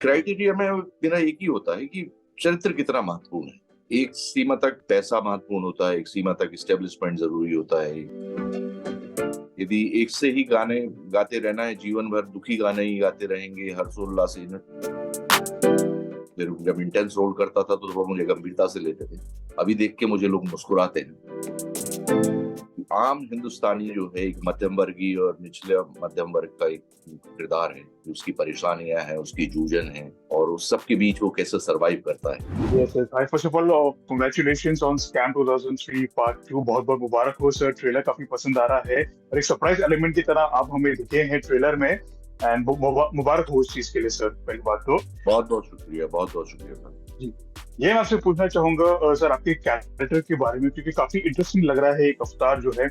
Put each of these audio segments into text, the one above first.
Criteria में मेरा एक ही होता है कि चरित्र कितना महत्वपूर्ण है। एक सीमा तक पैसा महत्वपूर्ण होता है, एक सीमा तक एस्टेब्लिशमेंट ज़रूरी होता है। यदि एक से ही गाने गाते रहना है जीवन भर, दुखी गाने ही गाते रहेंगे हर्षोल्लास से न, फिर जब इंटेंस रोल करता था तो लोग मुझे गंभीरता से लेते थे। अभी देख के मुझे लोग मुस्कुराते हैं। आम हिंदुस्तानी जो है एक मध्यम वर्गीय और निचले मध्यम वर्ग का एक किरदार है। उसकी परेशानियां हैं, उसकी जूझन है और उस सब के बीच वो कैसे सरवाइव करता है। Yes, yes. Hi, first of all, congratulations on Scam 2003 Part 2। बहुत बहुत मुबारक हो सर। ट्रेलर काफी पसंद आ रहा है और एक सरप्राइज एलिमेंट की तरह आप हमें दिखे हैं ट्रेलर में। एंड मुबारक हो उस चीज के लिए सर, पहली बात तो। बहुत बहुत शुक्रिया, बहुत बहुत शुक्रिया सर। जी, ये मैं आपसे पूछना चाहूंगा सर, आपके कैरेक्टर के बारे में, क्योंकि काफी इंटरेस्टिंग लग रहा है। एक अवतार जो है,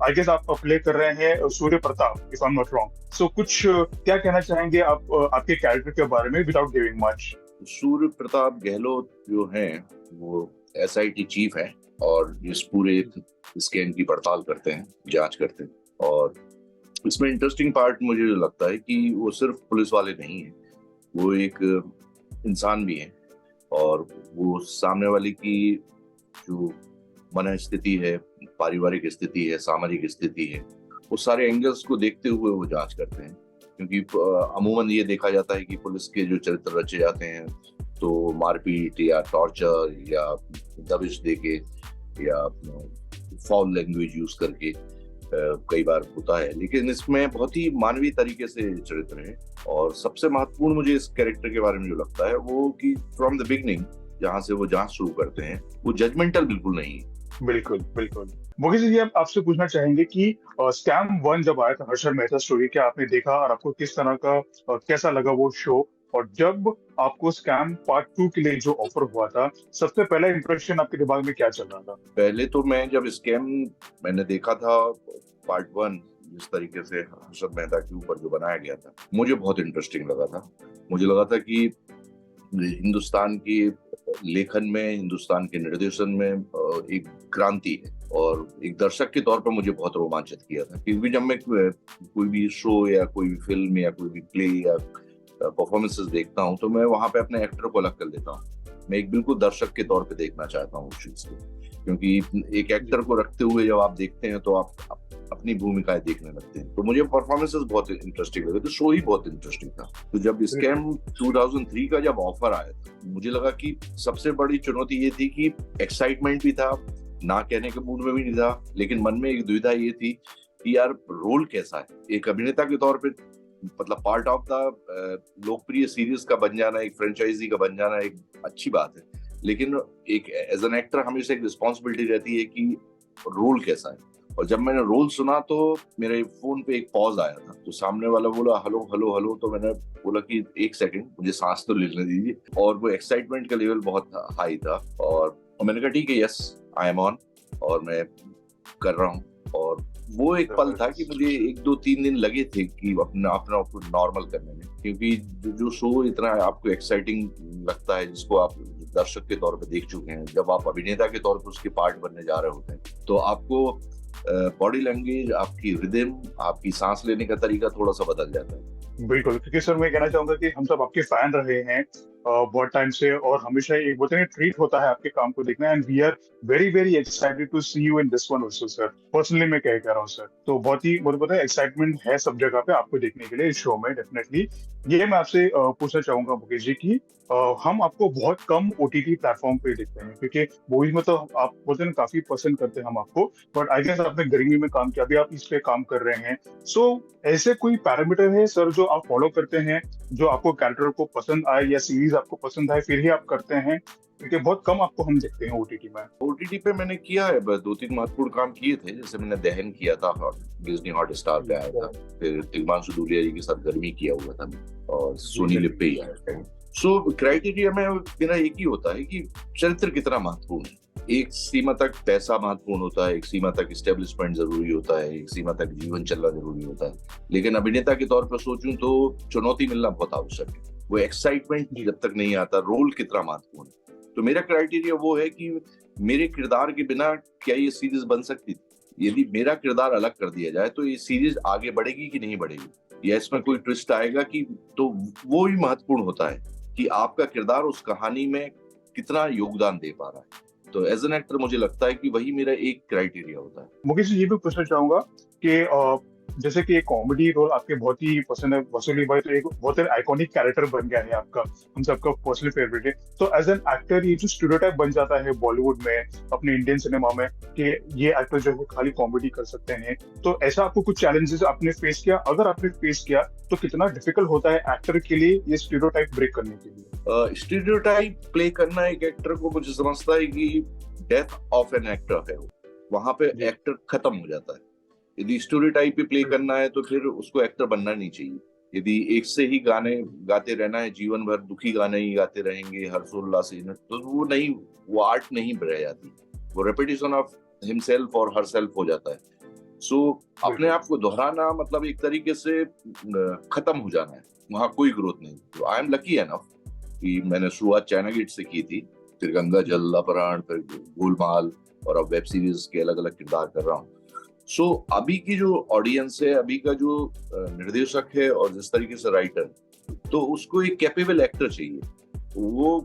आई गेस आप प्ले कर रहे हैं Surya Pratap, if I am not wrong. So कुछ क्या कहना चाहेंगे आप आपके कैरेक्टर के बारे में without giving much? Surya Pratap Gehlot जो हैं वो एसआईटी चीफ हैं और इस पूरे स्कैम की पड़ताल करते हैं, जांच करते हैं। और इसमें इंटरेस्टिंग पार्ट मुझे जो लगता है कि वो सिर्फ पुलिस वाले नहीं हैं, वो एक इंसान भी हैं और वो सामने वाले की जो मन स्थिति है, पारिवारिक स्थिति है, सामाजिक स्थिति है, वो सारे एंगल्स को देखते हुए वो जांच करते हैं। क्योंकि अमूमन ये देखा जाता है कि पुलिस के जो चरित्र रचे जाते हैं तो मारपीट या टॉर्चर या दबिश देके या फाउल लैंग्वेज यूज करके कई बार होता है, लेकिन इसमें बहुत ही मानवीय तरीके से चरित्र है। और सबसे महत्वपूर्ण मुझे इस कैरेक्टर के बारे में जो लगता है वो कि फ्रॉम द बिगनिंग जहाँ से वो जांच शुरू करते हैं वो जजमेंटल बिल्कुल नहीं है। बिल्कुल बिल्कुल। मुकेश जी, आप आपसे पूछना चाहेंगे कि स्कैम वन जब आया था, हर्षद मेहता स्टोरी, क्या आपने देखा और आपको किस तरह का कैसा लगा वो शो? और जब आपको स्कैम पार्ट 2 के लिए जो ऑफर हुआ था, सबसे पहला इंप्रेशन आपके दिमाग में क्या चल रहा था? पहले तो मैं जब स्कैम मैंने देखा था पार्ट 1, जिस तरीके से हर्षद मेहता के ऊपर जो बनाया गया था, मुझे बहुत इंटरेस्टिंग लगा था। मुझे लगा था कि हिंदुस्तान की लेखन में, हिंदुस्तान के निर्देशन में एक क्रांति है और एक दर्शक के तौर पर मुझे बहुत रोमांचित किया था। क्योंकि जब मैं कोई भी शो या कोई भी फिल्म या कोई भी प्ले या परफॉर्मेंसेस देखता हूँ तो मैं वहां पे अपने एक्टर को अलग कर लेता हूँ। मैं एक बिल्कुल दर्शक के तौर पे देखना चाहता हूँ उस चीज को, क्योंकि एक एक्टर को रखते हुए जब आप देखते हैं तो आप अपनी भूमिकाएं देखने लगते हैं। तो मुझे परफॉर्मेंसेस बहुत इंटरेस्टिंग लगे, तो शो ही बहुत इंटरेस्टिंग था। तो जब स्कैम 2003 का जब ऑफर आया था, मुझे लगा कि सबसे बड़ी चुनौती ये थी कि एक्साइटमेंट भी था, ना कहने के मूड में भी नहीं था, लेकिन मन में एक दुविधा ये थी कि यार रोल कैसा है। एक अभिनेता के तौर पे मतलब पार्ट ऑफ द लोकप्रिय सीरीज का बन जाना, एक फ्रेंचाइजी का बन जाना एक अच्छी बात है, लेकिन एक एज एन एक्टर हमेशा एक रिस्पॉन्सिबिलिटी रहती है कि रोल कैसा है। और जब मैंने रोल सुना तो मेरे फोन पे एक पॉज आया था, तो सामने वाला बोला हेलो हेलो हेलो, तो मैंने बोला कि एक सेकंड मुझे सांस तो लेने दीजिए। और वो एक्साइटमेंट का लेवल बहुत हाई था और मैंने कहा ठीक है, यस आई एम ऑन, और मैं कर रहा हूँ। और वो एक पल था कि मुझे 1 2 3 दिन लगे थे कि अपना अपना नॉर्मल करने में, क्योंकि जो शो इतना आपको एक्साइटिंग लगता है, जिसको आप दर्शक के तौर पे देख चुके हैं, जब आप अभिनेता के तौर पे उसके पार्ट बनने जा रहे होते हैं तो आपको बॉडी लैंग्वेज, आपकी रिदम, आपकी सांस लेने का तरीका थोड़ा सा बदल जाता है। बिल्कुल, क्योंकि सर मैं कहना चाहूंगा कि हम सब आपके फैन रहे हैं बहुत टाइम से, और हमेशा एक बोलते हैं ट्रीट होता है आपके काम को देखना। And we are very very excited to see you in this one also sir. Personally मैं कह रहा हूँ सर, तो बहुत ही मुझे पता है एक्साइटमेंट है सब जगह पे आपको देखने के लिए इस शो में डेफिनेटली। ये मैं आपसे पूछना चाहूंगा मुकेश जी की हम आपको बहुत कम ओटीटी प्लेटफॉर्म पे देखते हैं, क्योंकि मूवीज में तो आप बोलते हैं काफी पसंद करते हैं हम आपको, बट आई गेस आपने गर्मी में काम किया, अभी आप इस पे काम कर रहे हैं। सो ऐसे कोई पैरामीटर है सर जो आप फॉलो करते हैं, जो आपको कैरेक्टर को पसंद आए या सीरीज आपको पसंद आए फिर ही आप करते हैं? क्योंकि बहुत कम आपको हम देखते हैं ओटीटी में। ओटीटी पे मैंने किया है, बस 2 3 महत्वपूर्ण काम किए थे। जैसे मैंने दहन किया था, डिज्नी हॉट स्टार पे आया था। फिर तिग्मांशु धूलिया जी के साथ गर्मी किया हुआ था और सोनी लिप पे ही आया था। सो क्राइटेरिया में मेरा एक ही होता है कि चरित्र कितना महत्वपूर्ण है। एक सीमा तक पैसा महत्वपूर्ण होता है, एक सीमा तक एस्टेब्लिशमेंट जरूरी होता है, एक सीमा तक जीवन चलना जरूरी होता है, लेकिन अभिनेता के तौर पर सोचूं तो चुनौती मिलना बहुत आवश्यक है। वो एक्साइटमेंट जब तक नहीं आता, रोल कितना महत्वपूर्ण है। तो मेरा क्राइटेरिया वो है कि मेरे किरदार के बिना क्या ये सीरीज बन सकती थी। यदि मेरा किरदार अलग कर दिया जाए तो ये सीरीज आगे बढ़ेगी कि नहीं बढ़ेगी। या इसमें कोई ट्विस्ट आएगा कि, तो वो ही महत्वपूर्ण होता है कि आपका किरदार उस कहानी में कितना योगदान दे पा रहा है। तो एज एन एक्टर मुझे लगता है कि वही मेरा एक क्राइटेरिया होता है। मुकेश जी, ये भी पूछना चाहूंगा कि जैसे कि एक कॉमेडी रोल आपके बहुत ही पसंद है, वसूली भाई तो एक बहुत ही आइकॉनिक कैरेक्टर बन गया है आपका, हम सबका पर्सनली फेवरेट है। तो एज एन एक्टर ये जो स्टीरियोटाइप बन जाता है बॉलीवुड में, अपने इंडियन सिनेमा में, कि ये एक्टर जो है खाली कॉमेडी कर सकते हैं, तो ऐसा आपको कुछ चैलेंजेस आपने फेस किया? अगर आपने फेस किया तो कितना डिफिकल्ट होता है एक्टर के लिए ये स्टीरियोटाइप ब्रेक करने के लिए? स्टीरियोटाइप प्ले करना एक एक्टर को, मुझे समझता है कि डेथ ऑफ एन एक्टर है, वहां पे जी। एक्टर खत्म हो जाता है। यदि स्टोरीटाइप पे प्ले करना है तो फिर उसको एक्टर बनना नहीं चाहिए। यदि एक से ही गाने गाते रहना है, जीवन भर दुखी गाने ही गाते रहेंगे हर्षोल्लास से, तो वो नहीं, वो आर्ट नहीं रह जाती, वो रेपिटेशन ऑफ हिमसेल्फ और हरसेल्फ हो जाता है। सो अपने आप को दोहराना मतलब एक तरीके से खत्म हो जाना है, वहां कोई ग्रोथ नहीं। तो आई एम लकी एनफ कि मैंने शुरुआत चाइना गेट से की थी, फिर गंगा जल, अपहरण, फिर गोलमाल, और अब वेब सीरीज के अलग अलग किरदार कर रहा हूँ। सो अभी की जो ऑडियंस है, अभी का जो निर्देशक है और जिस तरीके से राइटर, तो उसको एक कैपेबल एक्टर चाहिए। वो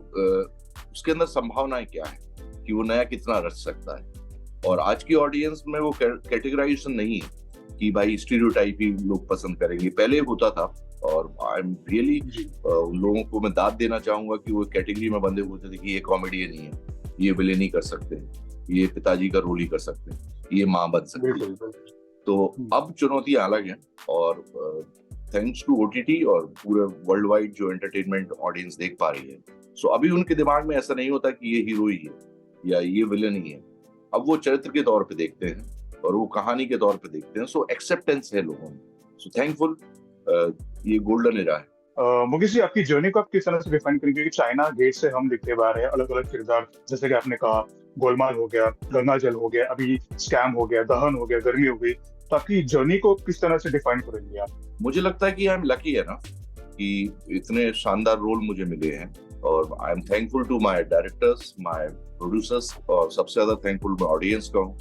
उसके अंदर संभावनाएं क्या है कि वो नया कितना रच सकता है। और आज की ऑडियंस में वो कैटेगराइजेशन नहीं है कि भाई स्टीरियोटाइप ही लोग पसंद करेंगे, पहले होता था। और आई एम रियली उन लोगों को मैं दाद देना चाहूंगा कि वो कैटेगरी में बंधे होते थे कि ये कॉमेडियन नहीं है, ये विलेन नहीं कर सकते, ये पिताजी का रोल ही कर सकते हैं, ये माँ बन सकती है। तो अब चुनौतियां अलग हैं, और थैंक्स टू ओटीटी और पूरे वर्ल्ड वाइड जो एंटरटेनमेंट ऑडियंस देख पा रही है, सो अभी उनके दिमाग में ऐसा नहीं होता कि ये हीरो ही है या ये विलेन ही है। अब वो चरित्र के तौर पे देखते हैं और वो कहानी के तौर पे देखते हैं। सो एक्सेप्टेंस है लोगों में, सो थैंकफुल, ये गोल्डन एरा है। मुकेश जी, आपकी जर्नी को आप किस तरह से डिफाइन करेंगे? क्योंकि चाइना गेट से हम दिखते आ रहे हैं अलग अलग किरदार, जैसे कि आपने कहा गोलमाल हो गया, गंगा जल हो गया, अभी स्कैम हो गया, दहन हो गया, गर्मी हो गई, तो आपकी जर्नी को किस तरह से डिफाइन करेंगे आप? मुझे लगता है कि आई एम लकी है ना कि इतने शानदार रोल मुझे मिले हैं, और I am thankful to my directors, my producers, और सबसे ज्यादा थैंकफुल मैं ऑडियंस का हूँ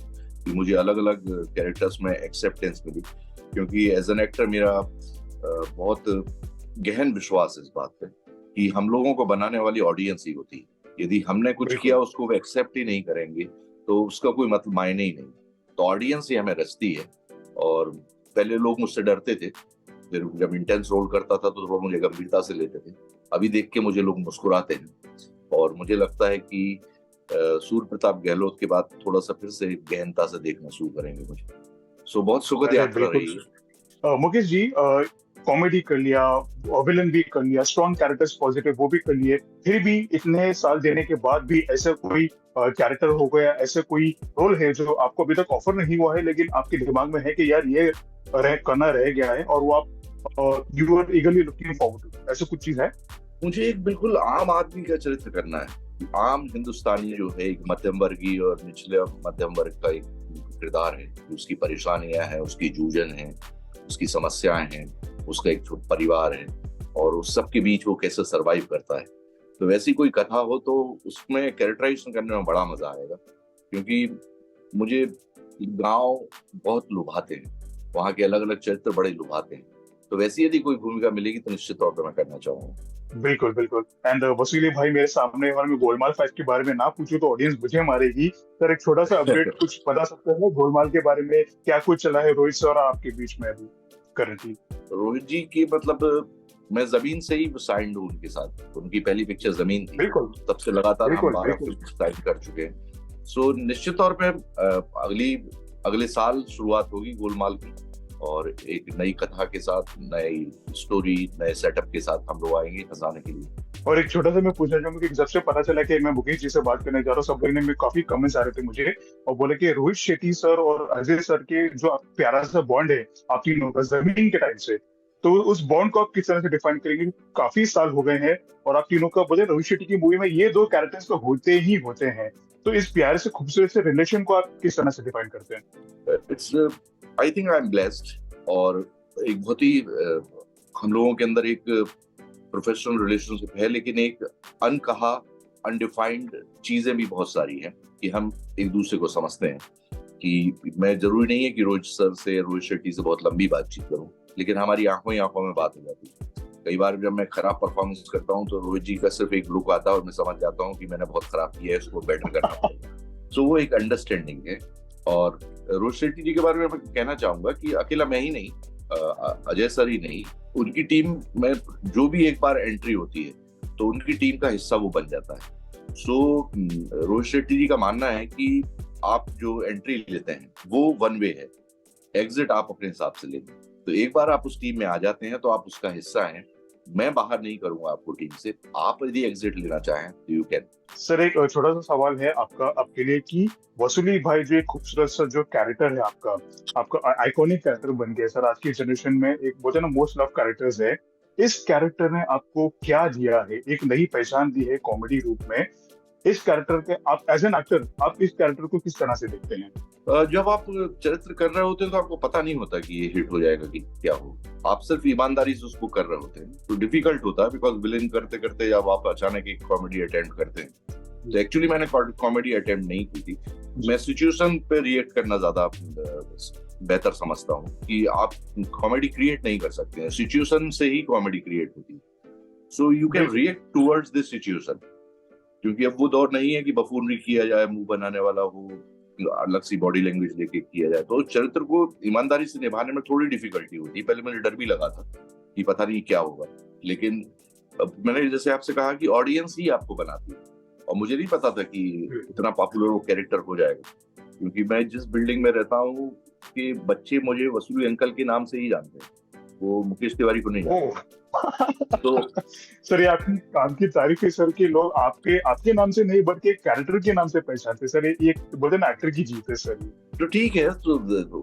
कि मुझे अलग अलग कैरेक्टर्स में एक्सेप्टेंस मिली। क्योंकि एज एन एक्टर मेरा बहुत गहन विश्वास है इस बात पे कि हम लोगों को बनाने वाली ऑडियंस ही होती है। यदि हमने कुछ किया, उसको वो एक्सेप्ट ही नहीं करेंगे, तो उसका कोई मतलब मायने ही नहीं। तो ऑडियंस ही हमें रचती है। और पहले लोग मुझसे डरते थे, फिर जब इंटेंस रोल करता था तो वो मुझे गंभीरता से लेते थे। अभी देख के मुझे लोग मुस्कुराते हैं, और मुझे लगता है कि सूर्य प्रताप गहलोत के बाद थोड़ा सा फिर से गहनता से देखना शुरू करेंगे मुझे। सो बहुत सुखद यात्रा रही है। मुकेश जी, कॉमेडी कर लिया, विलन भी कर लिया, स्ट्रॉन्ग कैरेक्टर्स पॉजिटिव वो भी कर लिए, फिर भी इतने साल देने के बाद भी ऐसा कोई कैरेक्टर हो गया, ऐसे कोई रोल है जो आपको अभी तक ऑफर नहीं हुआ है, लेकिन आपके दिमाग में है कि यार ये करना रह गया है, और वो आप you are eagerly looking forward to, ऐसा कुछ चीज है? मुझे एक बिल्कुल आम आदमी का चरित्र करना है, आम हिंदुस्तानी जो है, एक मध्यम वर्गीय और निचले मध्यम वर्ग का एक किरदार है। उसकी परेशानियां हैं, उसकी जूझन है, उसकी समस्याएं हैं, उसका एक छोटा परिवार है, और उस सब के बीच वो कैसे सरवाइव करता है। तो वैसी कोई कथा हो तो उसमें कैरेक्टराइजेशन करने में बड़ा मजा आएगा, क्योंकि मुझे गांव बहुत लुभाते हैं, वहाँ के अलग अलग चरित्र बड़े लुभाते हैं। तो वैसी यदि कोई भूमिका मिलेगी तो निश्चित तौर पर मैं करना चाहूंगा। बिल्कुल बिल्कुल। एंड वसीले भाई, मेरे सामने और मैं गोलमाल 5 के बारे में ना पूछूं तो ऑडियंस मुझे मारेगी। सर, एक छोटा सा अपडेट कुछ बता सकते हैं गोलमाल के बारे में? क्या कुछ चला है रोहित सर और आपके बीच में अभी करंटली? रोहित जी की मतलब मैं जमीन से ही साइंड हूँ उनके साथ। उनकी पहली पिक्चर जमीन थी, बिल्कुल तब से लगातार हम बिल्कुल 12 बिल्कुल। फिल्म साइन कर चुके हैं। सो निश्चित तौर पे अगले साल शुरुआत होगी गोलमाल की, और एक नई कथा के साथ, नई स्टोरी, नए सेटअप के साथ हम लोग आएंगे हंसाने के लिए। और एक छोटा सा मैं पूछना चाहूंगा कि जब से पता चला कि मैं मुकेश जी से बात करने जा रहा हूँ, सब लोगों ने काफी कमेंट्स आ रहे थे मुझे, और बोले कि रोहित शेट्टी सर और अजय सर के जो प्यारा सा बॉन्ड है आप तीनों का जमीन के टाइम से, तो उस बॉन्ड को आप किस तरह से डिफाइन करेंगे? काफी साल हो गए हैं और आप तीनों का बोले रोहित शेट्टी की मूवी में ये दो कैरेक्टर्स तो होते ही होते हैं, तो इस प्यारे से खूबसूरत से रिलेशन को आप किस तरह से डिफाइन करते हैं? It's I think I am blessed, और एक बहुत ही हम लोगों के अंदर एक प्रोफेशनल रिलेशनशिप है, लेकिन एक अनकहा, अनडिफाइंड चीजें भी बहुत सारी हैं कि हम एक दूसरे को समझते हैं। कि मैं जरूरी नहीं है कि रोहित सर से, रोहित शेट्टी से बहुत लंबी बातचीत करूं, लेकिन हमारी आंखों ही आंखों में बात हो जाती है। कई बार जब मैं खराब परफॉर्मेंस करता हूँ तो रोहित जी का सिर्फ एक लुक आता है और मैं समझ जाता हूँ कि मैंने बहुत खराब किया है, इसको बेटर करना पड़ेगा। सो वो एक अंडरस्टैंडिंग है। और रोहित शेट्टी जी के बारे में मैं कहना चाहूंगा कि अकेला मैं ही नहीं, अजय सर ही नहीं, उनकी टीम में जो भी एक बार एंट्री होती है तो उनकी टीम का हिस्सा वो बन जाता है। सो रोहित शेट्टी जी का मानना है कि आप जो एंट्री लेते हैं वो वन वे है, एग्जिट आप अपने हिसाब से लेते हैं। तो एक बार आप उस टीम में आ जाते हैं तो आप उसका हिस्सा हैं। मैं बाहर नहीं करूंगा आपको टीम से, आप यदि एग्जिट लेना चाहें तो यू कैन। सर एक छोटा सा सवाल है आपके लिए कि वसूली भाई जो एक खूबसूरत सा जो कैरेक्टर है आपका आइकॉनिक कैरेक्टर बन गया सर आज की जनरेशन में, एक बोलते हैं ना मोस्ट लव कैरेक्टर्स है। इस कैरेक्टर ने आपको क्या दिया है, एक नई पहचान दी है कॉमेडी रूप में। इस कैरेक्टर के आप एज एन एक्टर आप इस कैरेक्टर को किस तरह से देखते हैं? जब आप चरित्र कर रहे होते हैं तो आपको पता नहीं होता कि ये हिट हो जाएगा कि क्या हो, आप सिर्फ ईमानदारी से उसको कर रहे होते हैं। तो डिफिकल्ट होता है, बिकॉज विलेन करते करते जब आप अचानक एक कॉमेडी अटेम्प्ट करते हैं, तो एक्चुअली मैंने कॉमेडी अटेम्प्ट नहीं की थी। मैं सिचुएशन पे रिएक्ट करना ज्यादा बेहतर समझता हूँ कि आप कॉमेडी क्रिएट नहीं कर सकते हैं, सिचुएशन से ही कॉमेडी क्रिएट होती है। So you can react towards this situation, क्योंकि अब वो दौर नहीं है कि बफूनरी किया जाए, मुंह बनाने वाला हो, अलग सी बॉडी लैंग्वेज लेके किया जाए। तो चरित्र को ईमानदारी से निभाने में थोड़ी डिफिकल्टी होती है। पहले मुझे डर भी लगा था कि पता नहीं क्या होगा, लेकिन मैंने जैसे आपसे कहा कि ऑडियंस ही आपको बनाती है, और मुझे नहीं पता था कि इतना पॉपुलर वो कैरेक्टर हो जाएगा, क्योंकि मैं जिस बिल्डिंग में रहता हूँ कि बच्चे मुझे वसूली अंकल के नाम से ही जानते हैं, वो मुकेश तिवारी को नहीं जानते। तो सर ये आपकी काम की तारीफ है सर कि लोग आपके नाम से नहीं बल्कि कैरेक्टर के नाम से पहचानते सर। ये बोलते ना एक्टर की जीत है सर। तो ठीक है, तो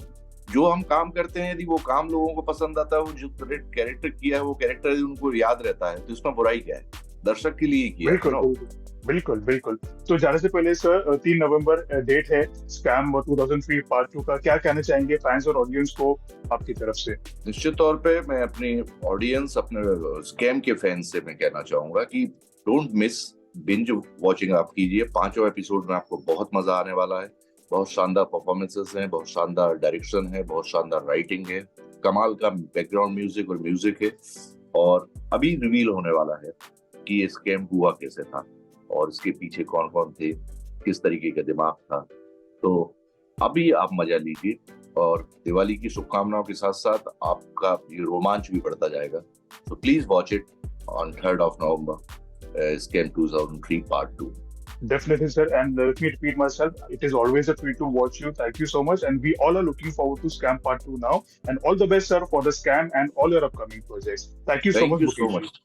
जो हम काम करते हैं यदि वो काम लोगों को पसंद आता है, वो जो कैरेक्टर किया है वो कैरेक्टर यदि उनको याद रहता है, तो इसमें बुराई क्या है? दर्शक के लिए किया है। बिल्कुल। तो जाने से पहले सर 3 नवंबर डेट है स्कैम 2003 पार्ट 2 का, क्या कहना चाहेंगे फैंस और ऑडियंस को आपकी तरफ से? निश्चित तौर पे मैं अपनी ऑडियंस, अपने स्कैम के फैंस से मैं कहना चाहूंगा कि डोंट मिस, बिंज वॉचिंग आप कीजिए। 5वां एपिसोड में आपको बहुत मजा आने वाला है। बहुत शानदार परफॉर्मेंसेस हैं, बहुत शानदार डायरेक्शन है, बहुत शानदार राइटिंग है, कमाल का बैकग्राउंड म्यूजिक और म्यूजिक है। और अभी रिवील होने वाला है कि ये स्कैम हुआ कैसे था और इसके पीछे कौन कौन थे, किस तरीके का दिमाग था। तो अभी आप मजा लीजिए, और दिवाली की शुभकामनाओं के साथ साथ आपका ये रोमांच भी बढ़ता जाएगा। तो please watch it on 3rd November, scam 2003 Part 2. Definitely, sir. And let me repeat myself. It is always a treat to watch you. Thank you so much. And we all are looking forward to Scam Part 2 now. And all the best, sir, for the Scam and all your upcoming projects. Thank you so much. Thank you so much.